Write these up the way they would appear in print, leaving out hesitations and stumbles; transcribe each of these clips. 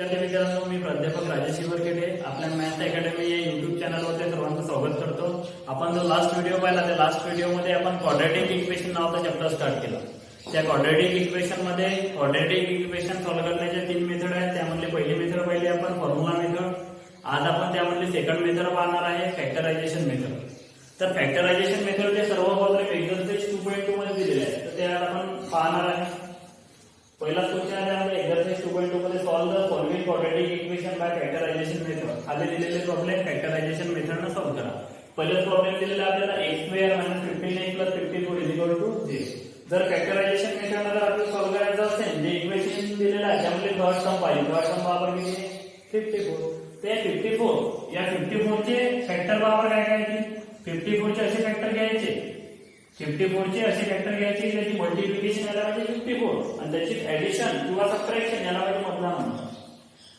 विद्यार्थी मित्रांनो, मी प्राध्यापक राजेश शिवरखेडे आपल्या मॅथ्स अकॅडमी या युट्यूब चॅनलवरती सर्वांचं स्वागत करतो. आपण जो लास्ट व्हिडिओ पाहिला त्या लास्ट व्हिडिओमध्ये आपण क्वाड्रॅटिक इक्वेशन नावाचा चॅप्टर स्टार्ट केला. त्या क्वाड्रॅटिक इक्वेशन मध्ये क्वाड्रॅटिक इक्वेशन सॉल्व्ह करण्याच्या 3 मेथड आहेत. त्यामधली पहिली मेथड पाहिली आपण फॉर्म्युला मेथड. आज आपण त्यामधली सेकंड मेथड पाहणार आहे फॅक्टरायझेशन मेथड. तर फॅक्टरायझेशन मेथडचे सर्व प्रॉब्लेम एक्झरसाइज 2.2 मध्ये दिलेले आहेत, तर ते आज आपण पाहणार आहे. पहिला क्वेश्चन आहे त्यामध्ये एक्झरसाइज 2.2 मध्ये solve the following quadratic equation by factorisation method. खाली दिलेले प्रॉब्लेम फॅक्टरायझेशन मेथडने सॉल्व करा. पहिला प्रॉब्लेम दिलेला आपल्याला x² - 15x + 54 0. जर फॅक्टरायझेशन मेथडने जर आपल्याला सॉल्व करायचं असेल, जे इक्वेशन दिलेलं आहे त्यामध्ये फर्स्ट टर्म पाहिजे. फर्स्ट टर्म पावर किती आहे? 54. ते 54 या 54 चे फॅक्टर पावर काय काय की 54 चे असे फॅक्टर घ्यायचे, 54 चे असे फॅक्टर घ्यायचे त्याची मल्टिप्लिकेशन याला पाहिजे 54 आणि त्याची ऍडिशन किंवा सबट्रॅक्शन याला पाहिजे मधला नंबर.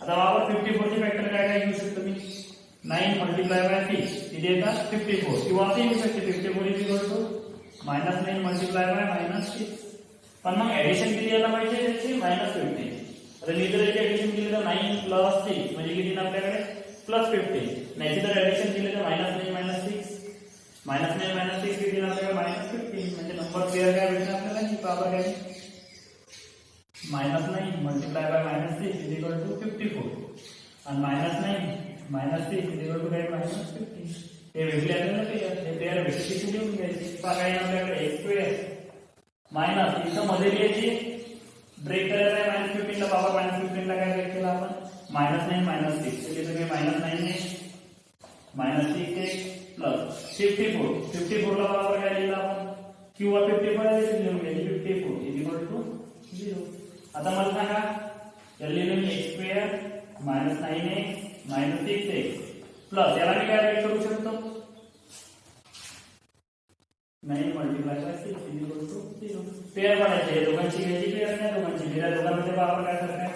आता बाबा 54 चे फॅक्टर काय काय घेऊ शकतो मी? 9 × 6 किती येतात? 54. किंवा असे घेऊ शकते 54 -9 × -6. पण मग ऍडिशन किती यायला पाहिजे त्याची? -50. आता मी जर याची ऍडिशन केली तर 9 + 6 म्हणजे किती ना आपल्याकडे? +50. नाही जर ऍडिशन केली तर -9 - 6 -9 - 6 किती ना आपल्याकडे? -15. म्हणजे नंबर क्लिअर काय भेटणार आपल्याला? ही पॉवर काय? -9 × -6 = 54 आणि -9 - 6 = काय? -15. हे भेटले आपल्याला हे पेअर भेटली किती लिहून घ्यायची? काय आहे आपल्याकडे? x² मायनस इथं मध्ये लिहायची ब्रेक करायचा आहे -15 ला. बाबा -15 ला काय ब्रेक केला आपण? -9 - 6 म्हणजे तुम्ही -9 ने -6 प्लस 54 ला बरोबर काय लिहिलं आपण? किंवा 55 लिहून घ्यायची 54 = 0. आता मला सांगा याला लिहिलं मी x² - 9x - 6x प्लस याला मी काय ब्रेक करू शकतो? 9 × 6 = 0. पेअर बनायचे दोघांची घ्यायची, पेअर नाही दोघांची. मेरा दोघांमध्ये बरोबर काय फरक आहे?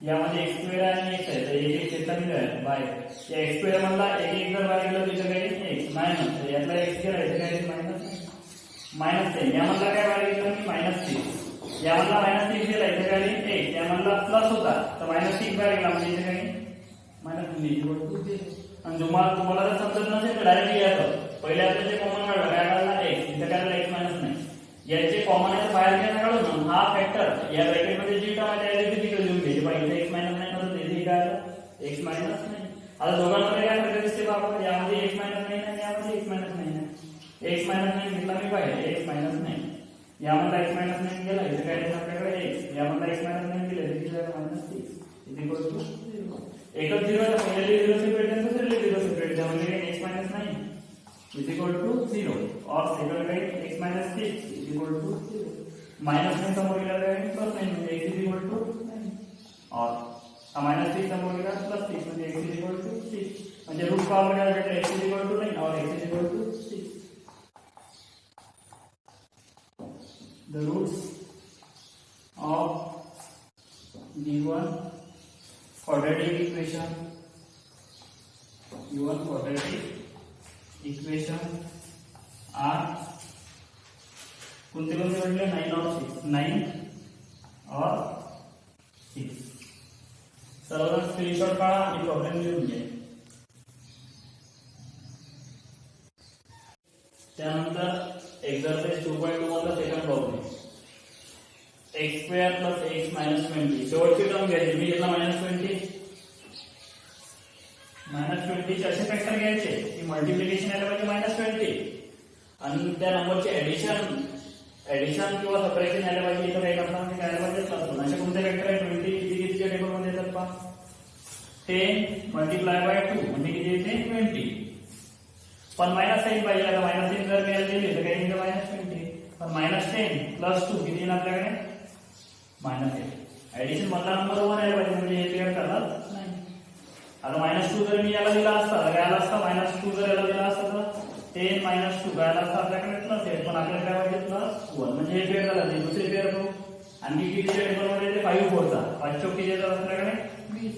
यामध्ये x² आणि x आहे तर एक क्षेत्र मिळेल बाय या x² मधला एक जर बाहेर गेला तिथे काय x मायनस यातला x गेला इथे काय -10. यामधला काय बाहेर गेला मी -6. यामधला -6 गेला इथे काय x. यामधला प्लस होता तर -6 बाहेर गेला म्हणजे इथे काय -2. आणि तुम्हाला जर समजत नसेल तर डायरेक्ट लिहायचं. पहिले आपल्याला जे कॉमन काढलं काय काढला x, इथे काय x मायनस नाही. याचे कॉमन आहे बाहेर घ्यायला काढून हा फॅक्टर या ब्रॅकेट मध्ये जी टर्म आहे त्याची तिकडे लिहून घ्यायची. पाहिजे x मायनस नाही नव्हतं इथे काय आलं? x मायनस नाही. आता दोघांमध्ये काय फरक दिसते बाबा? यामध्ये x मायनस नाही आणि यामध्ये x मायनस नाही. x मायनस नाही घेतला मी पाहिजे x मायनस नाही. यामधला x मायनस नाही गेला इथे काय येईल आपल्याकडे x. यामधला x मायनस नाही गेला इथे काय -6 = 0. एकच 0 आहे पहिले 0 सेपरेट आहे दुसरे 0 सेपरेट आहे म्हणजे x मायनस नाही = 0 और सेकंड काय x - 6 = 0. माइनस नहीं समोर गेला आहे प्लस नाही म्हणजे x = 9 और हा -6 समोर गेला +6 म्हणजे x = 6 म्हणजे रूट पॉवर काय भेटले? x = 9 और x = 6. The roots of given quadratic equation are कोणते कोणते म्हटले? 9 और 6. 9 और 6. सर्वजण स्क्रीनशॉट काढा आणि प्रॉब्लेम लिहून घ्या. त्यानंतर एक्झरसाइज 2.2 मधला सेकंड प्रॉब्लेम x² + x - 20. शेवटची टर्म घ्यायची. मी घेतला -20 चे असे फॅक्टर घ्यायचे की मल्टिप्लिकेशन यायला पाहिजे -20 आणि त्या नंबरचे ऍडिशन किंवा सबट्रॅक्शन यायला पाहिजे. इथं काही करणार नाही काय पाहिजे +1. असे कोणते फॅक्टर आहे? 20 कितीच्या टेबल मध्ये येतात पहा? 10 × 2 म्हणजे किती येते? 20. पण मायनस साइन पाहिजे. आता मायनस साइन जर मिळाले दिले तर काही -20 पण -10 + 2 किती येईल आपल्याकडे? -8. ऍडिशन मधला नंबर 1 यायला पाहिजे म्हणजे हे क्लिअर करतात नाही. आता -2 जर मी याला दिला असता तर काय आला असता? -2 जर याला दिला असता तर 10 - 2 काय आला असता आपल्याकडे? +8. पण आपल्याला काय पाहिजे? +1 म्हणजे हे पेअर झालं. ते दुसरे पेअर करू. आणखी कितीच्या टेबल मध्ये येते? 5 4 चा 5 चौकी येतात आपल्याकडे 20.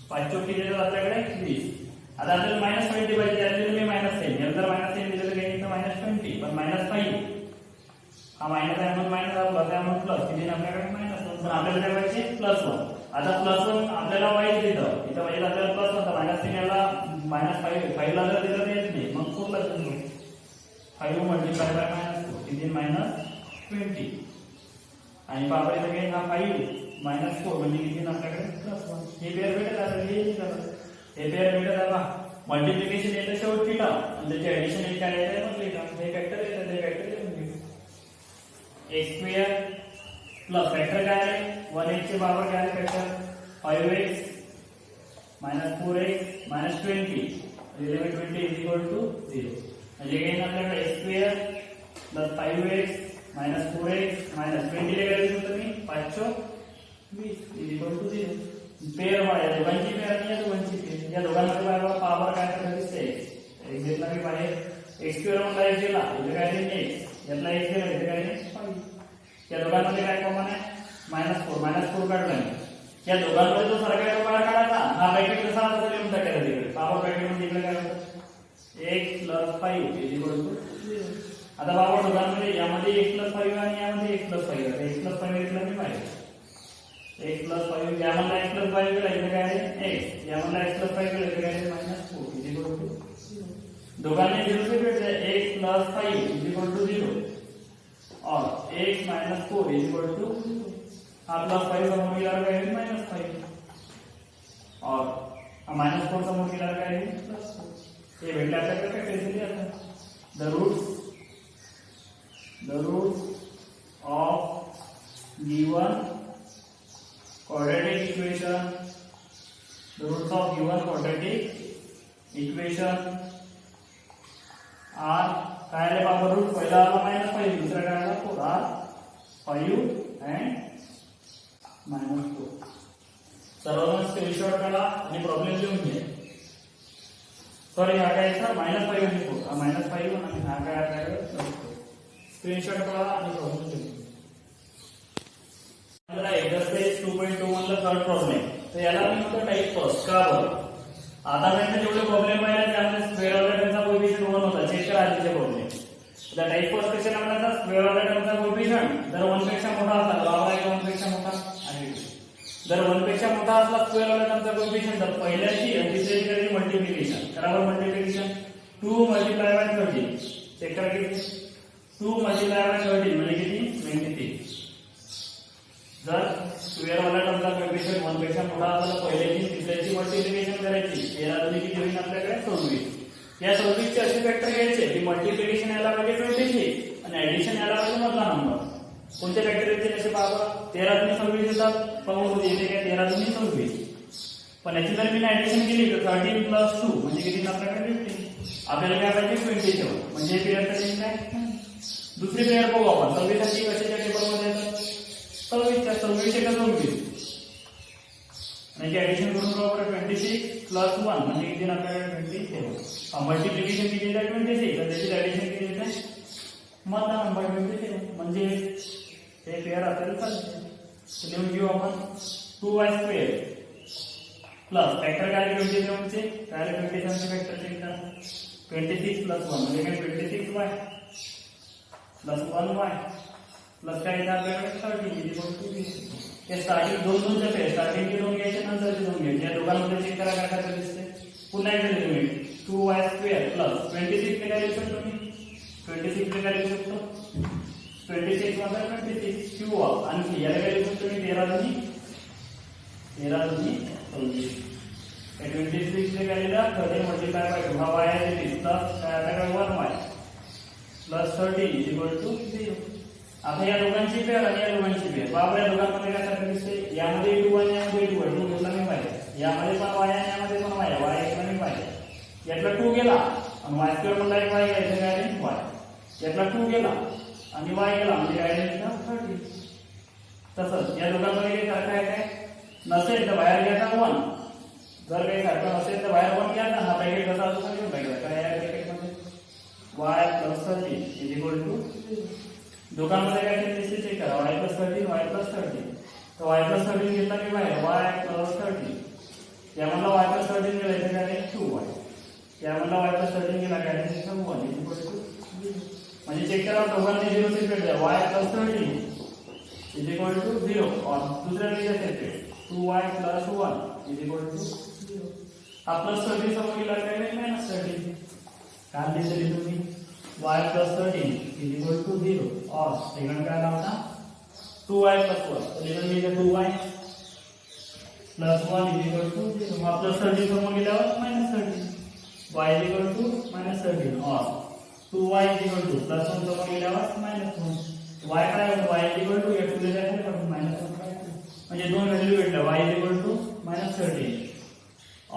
5 चौकी येतात आपल्याकडे 20. आता आपल्याला -20 पाहिजे त्यातले मी -10 नंतर -10 दिलं तर काही -20 पण -5 हा माइनस आहे म्हणून माइनस हा प्लस आहे म्हणून प्लस किती आपल्याकडे माइनस 1 पण आपल्याला काय पाहिजे +1. आता +1 आपल्याला वाईट दिलं, इथं वाईट आपल्याला प्लस होता, -3 याला -5 ला जर दिलं तर येत नाही, मग 4 ला दिलं 5 मल्टिप्लाय बाय -4 किती -20 आणि बाबा इथं काही हा 5 -4 म्हणजे किती आपल्याकडे +1 हे पेअर भेटत आता हे पेअर भेटत आता मल्टिप्लिकेशन येतं शेवटी आणि त्याचे ऍडिशन एक काय येतं मग हे फॅक्टर येतं ते फॅक्टर x² प्लस फॅक्टर काय आहे 1x चे बरोबर काय आहे फॅक्टर 5x -4x -20 11 20 0 म्हणजे काही आपल्याकडे x² प्लस 5x -4x -20 ला काय लिहू तुम्ही 520 0 पेअर वाढ दोघांची पेअर आणि या दोघांची पेअर या दोघांमध्ये पॉवर काय करत दिसते एक घेतला मी बाहेर x² ला x गेला इथे काय देईल x यातला x गेला इथे काय देईल 5 या दोघांमध्ये काय कॉमन आहे -4 काढलं या दोघांमध्ये जो सारखा टोकाला काढायचा हा ब्रॅकेट कसा आता लिहून टाकायचा तिकडे पॉवर ब्रॅकेट मध्ये इकडे काय होतं x + 5 0 आता बाबा दोघांमध्ये यामध्ये x + 5 आणि यामध्ये x + 5 आहे x + 5 घेतला मी बाहेर x + 5 यामध्ये x + 5 गेला इथे काय आहे x यामध्ये x + 5 गेला इथे काय आहे -4 0 दोघांनी 0 से भेटले x + 5 0 और x - 4 0 आपला 5 समोर गेला काय आहे -5 और -4 समोर गेला काय आहे +4 हे भेटले आपल्याकडे काय केली आता the roots of given quadratic equation are काय आले बाबा रूट पहिला आला -5 दुसरा काय आला 4 r 5 and -4 सर्वांना स्क्रीनशॉट काढा आणि प्रॉब्लेम लिहून घ्या सॉरी हा काय आहे -5 आणि 4 हा -5 आणि हा काय आहे स्क्रीनशॉट काढा आणि प्रॉब्लेम लिहून घ्या एक्सरसाइज 2.21 ला थर्ड प्रॉब्लेम तर याला मी म्हणतो टाइप फर्स्ट का बरं आतापर्यंत जेवढे प्रॉब्लेम आहे त्यामध्ये स्क्वेअर ऑफ द टर्मचा कोएफिशियंट 1 होता चेक करा आधीचे प्रॉब्लेम तर टाइप फर्स्ट कशाला म्हणतात स्क्वेअर ऑफ द टर्मचा कोएफिशियंट जर 1 पेक्षा मोठा असला बरोबर आहे 1 पेक्षा मोठा आहे जर 1 पेक्षा मोठा असला स्क्वेअर ऑफ द टर्मचा कोएफिशियंट तर पहिल्याची आणि दुसऱ्याची कधी मल्टिप्लिकेशन करावर मल्टिप्लिकेशन 2 × 30 चेक करा किती 2 × 30 म्हणजे किती 23 जर स्क्वेअर ऑफ द टर्मचा कोएफिशियंट 1 पेक्षा मोठा असला पहिल्याची दुसऱ्याची मल्टिप्लिकेशन करायची 13 दुनी किती होईल आपल्याकडे 26 या 26 चे असे फॅक्टर घ्यायचे की मल्टिप्लिकेशन याला पाहिजे 26 आणि ऍडिशन याला पाहिजे मधला नंबर कोणते फॅक्टर येते असे पहा 13 दुनी 26 येतात पाहून होते इथे काय 13 दुनी 26 पण याची जर मी ऍडिशन केली तर 13 + 2 म्हणजे किती आपल्याकडे 15 आपल्याला काय पाहिजे 27 म्हणजे पेअरचा चिन्ह काय दुसरी पेअर बघू आपण 26 साठी कशाच्या टेबलमध्ये येतात 26 च्या 26 म्हणजे ऍडिशन करून बरोबर 26 + 1 म्हणजे किती आपल्याकडे 27 मल्टिप्लिकेशन किती आहे 26 तर त्याची ऍडिशन किती येते मधला नंबर 27 म्हणजे हे पेअर आपल्याला चालते लिहून घेऊ आपण 2y² प्लस फॅक्टर काय 27 चे काय 27 चे फॅक्टर चेक करा 26 + 1 म्हणजे काय 26y + 1y प्लस काय येतं आपल्याकडे 30 हे स्टार्टिंग दोन चे पेअर स्टार्टिंगचे 2 घ्यायचे नंतरचे 2 घ्यायचे या दोघांमध्ये चेक करा काय काय दिसते पुन्हा एकदा लिहू 2y² प्लस 26 ने काय लिहू शकतो मी 26 ने काय लिहू शकतो 26 मध्ये 26 क्यू आणखी याला काय लिहू शकतो मी 13 दुनी 26 26 ने काय लिहिलं 13 मल्टिप्लाय बाय 2 हा y आहे प्लस काय आपल्याकडे 1y प्लस 30 0 आता या दोघांची पेअर आणि या दोघांची पेअर बाबा या दोघांमध्ये काय सारखं दिसते यामध्ये 2 आणि यामध्ये 2 2 घेतला मी पाहिजे यामध्ये पण y आणि यामध्ये पण y y घेतला मी पाहिजे यातला 2 गेला आणि y² म्हणला y घ्यायचं काय y यातला 2 गेला आणि y गेला म्हणजे काय येईल 30 तसंच या दोघांमध्ये काही सारखं आहे काय नसेल तर बाहेर घ्यायचा 1 जर काही सारखं नसेल तर बाहेर 1 घ्यायचा हा ब्रॅकेट कसा असतो घेऊन टाकायचा काय या ब्रॅकेटमध्ये y + 30 दोघांमध्ये काय दिसते चेक करा y + 13 y + 13 तर y + 13 घेतला की बाहेर y + 13 यामधला y + 13 गेला इथे काय 2y यामधला y + 13 गेला काय 1 म्हणजे चेक करा दोघांनी 0 सेपरेट द्या y + 13 0 और दुसऱ्या पेजला separate 2y plus 1 is equal to 0. हा प्लस 13 समोर गेला काय नाही मायनस 13. काय दिलेली तुम्ही y plus 13 is equal to 0 और सेकंड काय आला होता 2y plus 1. तर इथे मी 2y plus 1 is equal to 0. हा प्लस 13 समोर गेल्यावर minus 13. y is equal to minus 13 और 2y is equal to plus 1 समोर गेल्यावर minus 1. y काय होतं y is equal to या 2 ला काय करून minus 1 करायचं. म्हणजे दोन व्हॅल्यू भेटल्या y is equal to minus 13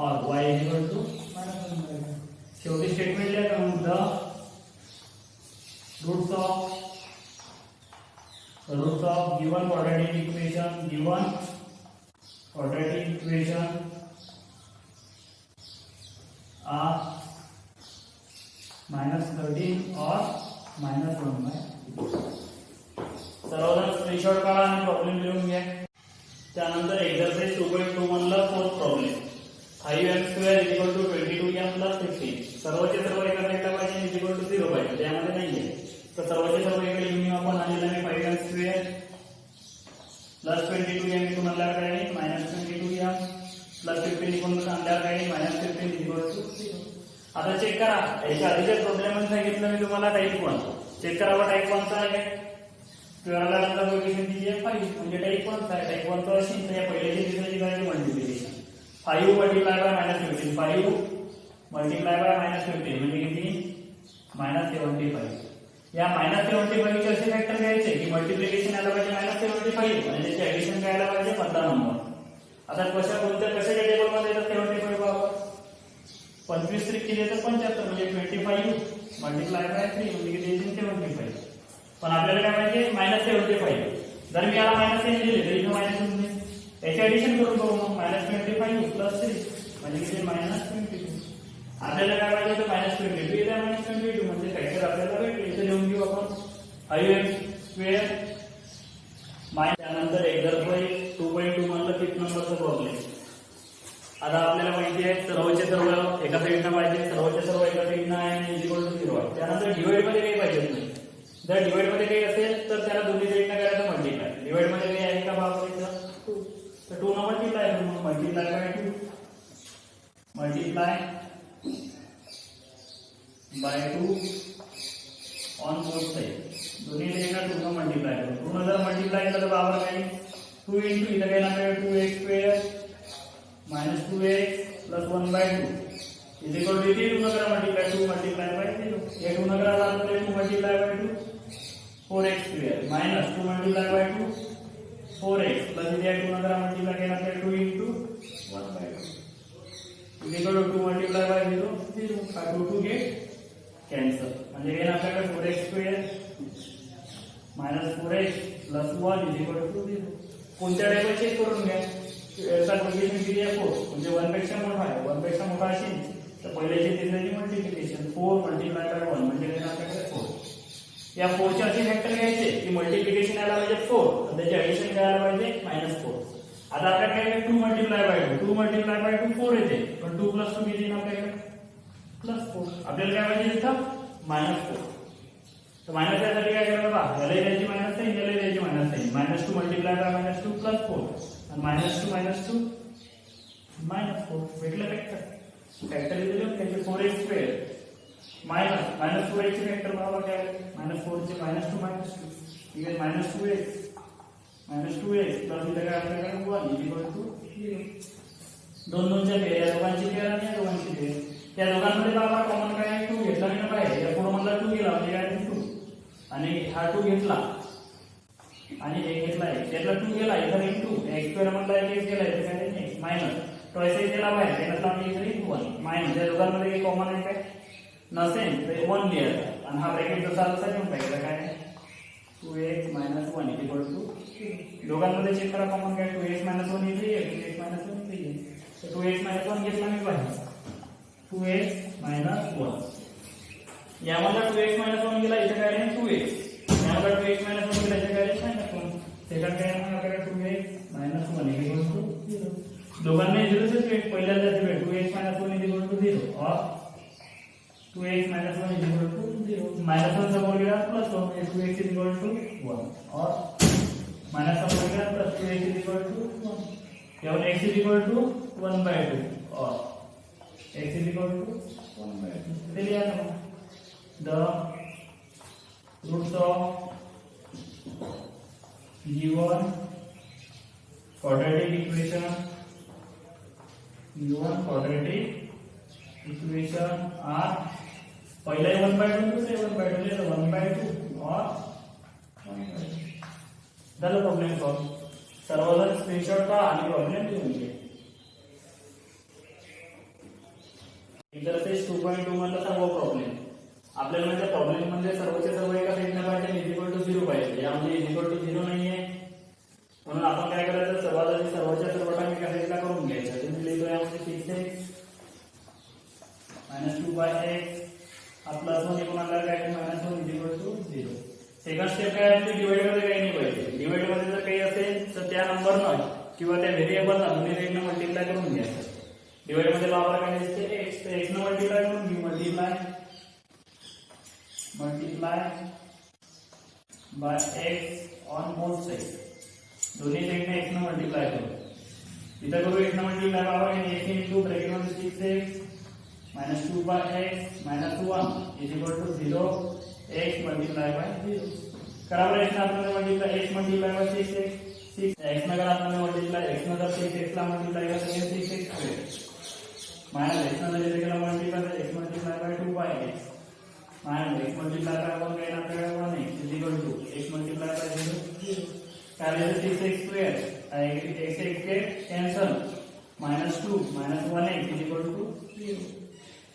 और y is equal to minus 1 करायचं. शेवटी स्टेटमेंट लिहा का मग the roots of given quadratic equation are minus 13 और minus 1 by 2. सर्वजण स्क्रीनशॉट काढा आणि प्रॉब्लेम लिहून घ्या. त्यानंतर एक्सरसाइज 2.2 मधला fourth problem 5m² is equal to 22m plus 15. सर्वचे सर्व एका साईडला पाहिजे is equal to 0 पाहिजे. त्यामध्ये नाहीये तर सर्वचे सर्व इकडे लिहून आपण आणलेला आहे 5m² plus 22m इथून आणल्यावर काय आहे -22m plus 15 इथून आणल्यावर काय आहे -15 is equal to 0. आता चेक करा याच्या आधीच्या प्रॉब्लेम मध्ये सांगितलं मी तुम्हाला टाइप 1 चेक करावा. टाइप 1 चा आहे 12 ला नंतर कोएफिशिएंट दिली 5 म्हणजे टाइप 1 चा आहे. टाइप 1 चा असेल तर या पहिल्याची दुसऱ्याची करायची multiplication 5 multiply by -15 5 multiply by -15 म्हणजे किती -75. या -75 चे असे फॅक्टर घ्यायचे की मल्टिप्लिकेशन यायला पाहिजे -75 आणि त्याची ऍडिशन करायला पाहिजे 15 नंबर. आता कशाच्या टेबल मध्ये येतात 75 वापर 25 त्रिक केले तर 75 म्हणजे 25 मल्टिप्लाय बाय 3 म्हणजे किती येईल 75. पण आपल्याला काय पाहिजे -75. जर मी याला -3 दिले तर इथे मायनस होऊन जाईल. याची ऍडिशन करून बघू मग -25 प्लस 3 म्हणजे किती -22. आपल्याला काय पाहिजे तर -22 इथे -22 म्हणजे फॅक्टर आपल्याला भेटले. इथे लिहून घेऊ आपण 5m² त्यानंतर एक्झरसाइज 2.2 मधला 5 नंबरचा प्रॉब्लेम. आता आपल्याला माहिती आहे सर्वचे सर्व एका साईडनं पाहिजे सर्वचे सर्व एका साईडनं आहे आणि इज इक्वल टू 0 आहे. त्यानंतर डिवाइड मध्ये काही पाहिजे नाही. जर डिवाइड मध्ये काही असेल तर त्याला दोन्ही साईडनं करायचं मल्टिप्लाय. डिवाइड मध्ये काही आहे का वापरायचं 2 तर 2 न मल्टिप्लाय करू multiply by 2 multiply by 2 on both side दोन्ही साईडनं 2 न मल्टिप्लाय करू. 2 न जर मल्टिप्लाय केलं तर बरोबर काय 2 इनटू इथं काय ना 2x² minus 2x plus 1 by 2 is equal to 2 नगरा multiply 2 multiply by 0. ये 2 नगरा लाना तो 2 multiply by 2 4x² minus 2 multiply by 2 4x plus ये 2 नगरा multiply करना तो 2 into 1 by 2 is equal to 2 multiply by 0 0 का 2 get cancel म्हणजे काय आपल्याकडे 4x² minus 4x plus 1 is equal to 0. कोणत्या टाइपचे चेक करून घ्या. याचा कोएफिशिएंट किती आहे 4 म्हणजे 1 पेक्षा मोठा आहे. 1 पेक्षा मोठा असेल तर पहिल्याची तिसऱ्याची मल्टिप्लिकेशन 4 मल्टिप्लाय बाय 1 म्हणजे काय आपल्याकडे 4. या 4 चे असे फॅक्टर घ्यायचे की मल्टिप्लिकेशन यायला पाहिजे 4 आणि त्याचे ऍडिशन करायला पाहिजे -4. आता आपल्याकडे काय 2 मल्टिप्लाय बाय 2 2 मल्टिप्लाय बाय 2 4 येते पण 2 प्लस 2 किती आपल्याकडे +4. आपल्याला काय पाहिजे इथं -4. तर मायनस यासाठी काय करायला बघा याला द्यायची -3 याला द्यायची -3 -2 मल्टिप्लाय बाय -2 + 4 and -2 -4 भेटलं फॅक्टर दिले त्याचे 4x² -4x चे फॅक्टर बरोबर काय -4 चे -2 ठीक आहे -2x प्लस इथे काय आपल्याकडे 1 is equal to 0. दोन दोनच्या पेर या दोघांची पेर आणि या दोघांची पेर त्या दोघांमध्ये बाबा कॉमन काय आहे 2 घेतला की नाही या पुढे मधला 2 गेला म्हणजे काय 2 आणि हा 2 घेतला आणि एक घेतला आहे त्यातला 2 गेला इथं एक 2 x² मधला एक गेला इथे काय नाही मायनस टॉयस गेला बाहेर त्यातला आम्ही इथे 1 मायनस या दोघांमध्ये काही कॉमन आहे काय नसेल तर 1 लिहायचा आणि हा ब्रॅकेट जसा तसा ठेवून टाकायचा काय 2x - 1 = 2. दोघांमध्ये चेक करा कॉमन काय 2x - 1 इथे आहे 2x - 1 इथे आहे. तर 2x - 1 घेतला मी बाहेर 2x - 1 यामध्ये 2x - 1 गेला इथे काय आहे 2x यामध्ये 2x - 1 गेला इथे काय आहे -1 सेकंड काय आहे आपल्याकडे 2x - 1 = 0. दोघांना 0 चे वेट पहिल्यांदा 2x - 1 = 0 और 2x - 1 = 0 -1 समोर गेला +1 2x = 1 और -1 समोर गेला +2x = 1 here x is equal to 1 by 2 or x is equal to 1 by 2. इथे लिहा ना the roots of given quadratic equation are पहिला 1 by 2 दुसरे 1 by 2 लिहा 1 by 2 और 1 by 2 झालं प्रॉब्लेम सॉल्व. सर्वजण स्क्रीनशॉट का आणि प्रॉब्लेम लिहून घे. एक्सरसाइज 2.2 मधला सर्व प्रॉब्लेम आपल्याला म्हणजे प्रॉब्लेम मध्ये सर्वचे सर्व एका साईडने पाहिजे इज इक्वल टू 0 पाहिजे. यामध्ये इज इक्वल टू 0 नाहीये म्हणून आपण काय करायचं सर्वात आधी सर्वच्या सर्व टर्म एका साईडला करून घ्यायच्या. तुम्ही लिहितो यामध्ये 6x - 2 by x हा प्लस 1 इकडून आला काय -1 is equal to 0. Second step काय आपली डिवाइड मध्ये काही नाही पाहिजे. डिवाइड मध्ये जर काही असेल तर त्या नंबरनं किंवा त्या व्हेरिएबलला दोन्ही साईडने मल्टिप्लाय करून घ्यायचं. डिवाइड मध्ये वापरा काय असते x तर x ने मल्टिप्लाय करून घेऊ. Multiply by x on both side दोन्ही साईडने x ने मल्टिप्लाय करू. इथं करू x ने multiply power x into bracket मध्ये 6x - 2 by x - 1 is equal to 0 x multiplied by 0. कराबर x ने आपने multiply x multiplied by 6x 6x ने अगर आपने मल्टीप्लाई x ने जब 6x ला मल्टीप्लाई करेंगे 6x स्क्वायर माइनस x ने जब केला multiply x multiplied by 2 by x minus x multiplied by 1 काय ना आपल्याला 1x is equal to x multiplied by 0 काय आहे 6x square x K cancel -2 -1x is equal to 0.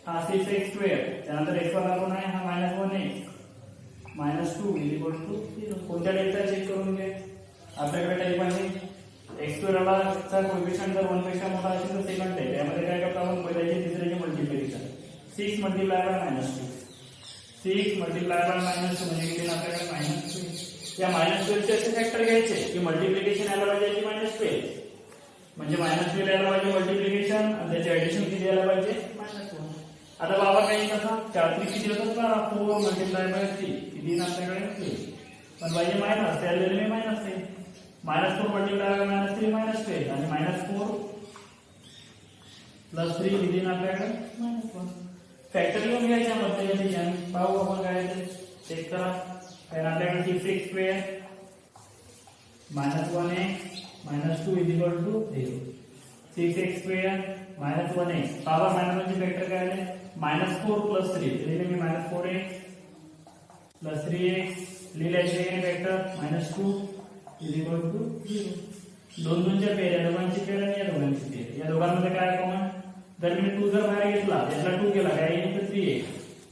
हा 6x स्क्वेअर त्यानंतर x वाला कोण आहे हा -1x -2 इज इक्वल टू 0. कोणत्या टाइपचा चेक करून घे. आपल्याकडे टाइप आहे x स्क्वेअरला चा कोएफिशिएंट जर 1 पेक्षा मोठा असेल तर सेकंड टाइप. यामध्ये काय करतो आपण पहिल्याचे तिसऱ्याचे multiplication 6 multiply by -2 6 multiply by -2 म्हणजे किती आपल्याकडे -2. या -12 चे असे फॅक्टर घ्यायचे की मल्टिप्लिकेशन यायला पाहिजे की -12 म्हणजे -12 यायला पाहिजे मल्टिप्लिकेशन आणि त्याचे एडिशन किती यायला पाहिजे -1. आता बाबा काही कसा 4 किती होतं 4 मल्टिप्लाय बाय 3 किती आपल्याकडे 3 पण पाहिजे मायनस त्या वेळेला मायनस आहे -4 मल्टिप्लाय बाय -3 -12 आणि -4 + 3 किती आपल्याकडे -1. फॅक्टर घेऊन घ्यायच्या मध्ये याने पाहू आपण काय ते चेक करा. कारण आपल्याकडे 6x square -1x -2 is equal to 0. 6x square -1x power -1 factor काय आहे -4 + 3 लिहिले मी -4x + 3x लिहिल्याचे फॅक्टर -2 इज इक्वल टू 0. दोन दोनच्या पेर या दोघांची पेर आणि या दोघांची पेर या दोघांमध्ये काय कॉमन जर मी 2 जर बाहेर घेतला यातला 2 गेला काय येईल 3x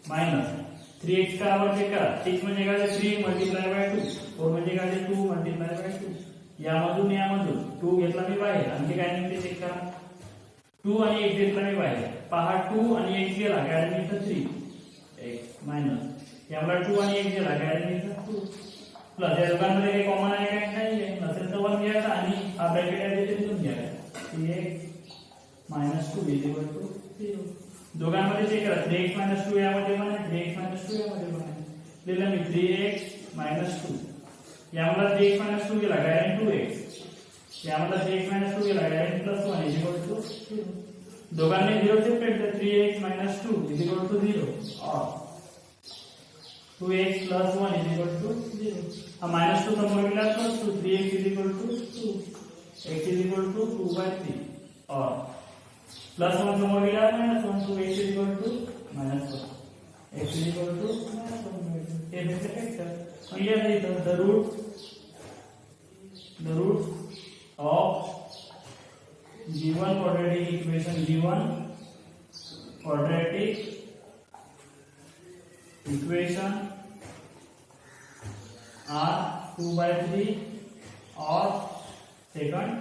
-3x का आवडते का 6 म्हणजे काय 3 मल्टिप्लाय बाय 2 4 म्हणजे काय 2 मल्टिप्लाय बाय 2 यामधून 2 घेतला मी बाहेर आणखी काय निघते चेक करा 2 आणि 1 घेतला मी बाहेर पहा 2 आणि 1 गेला काय निघतं 3x मायनस यामुळे 2 आणि 1 गेला काय निघतं 2 प्लस या दोघांमध्ये काही कॉमन आहे काय नाही नसेल तर 1 घ्यायचा आणि हा ब्रॅकेट आहे ते तिथून घ्यायचा 3x - 2 इज इक्वल टू 0. दोघांमध्ये चेक करा 3x - 2 यामध्ये पण आहे 3x - 2 यामध्ये पण आहे लिहिलं मी 3x - 2 यामध्ये 3x - 2 गेला काय 2x यामध्ये 3x - 2 गेला काय +1 इज इक्वल टू 0. दोघांनी 0 सेपरेट तर 3x - 2 इज इक्वल टू 0 और 2x + 1 इज इक्वल टू 0. हा -2 समोर गेला +2 3x is equal to 2 x is equal to 2/3 और +1 समोर गेला -1 2x is equal to -1 x is equal to -1 हे बेसिक फॅक्टर. क्लियर आहे तर the root of given quadratic equation are 2/3 or second